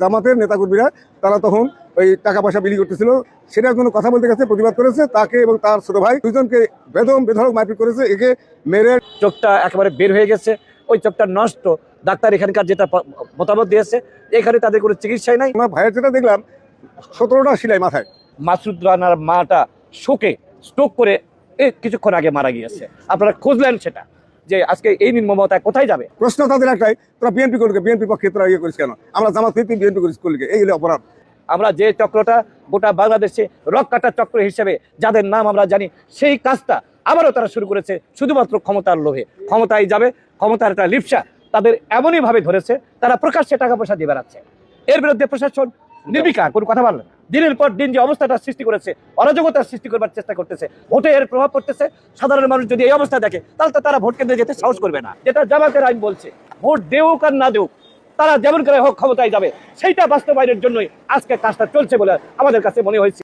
জামাতের নেতাকর্মীরা তারা তখন ওই টাকা পয়সা বিলি করতেছিল, সেটার জন্য কথা বলতে গেছে, প্রতিবাদ করেছে, তাকে এবং তার ছোট ভাই দুজনকে বেধড়ক মারপিট করেছে, একে মেরে চোখটা একেবারে বের হয়ে গেছে, ওই চোখটা নষ্ট। ডাক্তার এখানকার যেটা মতামত দিয়েছে, এখানে তাদের কোনো চিকিৎসাই নাই। আমার ভাইয়ের যেটা দেখলাম 17টা সেলাই মাথায়। মাসুদ রানার মাটা শোকে স্ট্রোক করে কিছুক্ষণ আগে মারা গিয়েছে। আপনারা খুঁজলেন সেটা, যে আজকে এই নির্মমতা কোথায় যাবে? প্রশ্ন তাদের একটাই, তোরা বিএনপি করবে, বিএনপি পক্ষে তোরা ইয়ে করিস কেন? আমরা জামাত থেকে বিএনপি করিস করলি, এই হলো অপরাধ। আমরা যে চক্রটা গোটা বাংলাদেশে রক কাটা চক্র হিসেবে যাদের নাম আমরা জানি, সেই কাজটা আবারও তারা শুরু করেছে শুধুমাত্র ক্ষমতার লোভে। ক্ষমতায় যাবে, ক্ষমতার একটা লিপসা তাদের এমনই ভাবে ধরেছে, তারা প্রকাশ্যে টাকা পয়সা দিয়ে বেড়াচ্ছে। এর বিরুদ্ধে প্রশাসন নির্বিকার কোনো কথা বলে না। দিনের পর দিন যে অবস্থাটা সৃষ্টি করেছে, অরাজকতার সৃষ্টি করবার চেষ্টা করতেছে, ভোটে এর প্রভাব পড়তেছে। সাধারণ মানুষ যদি এই অবস্থা দেখে, তাহলে তো তারা ভোট কেন্দ্রে যেতে সাহস করবে না। যেটা জামাতের আইন বলছে, ভোট দেউক আর না দেউক, তারা যেমন করে হোক ক্ষমতায় যাবে, সেইটা বাস্তবায়নের জন্যই আজকে কাজটা চলছে বলে আমাদের কাছে মনে হয়েছে।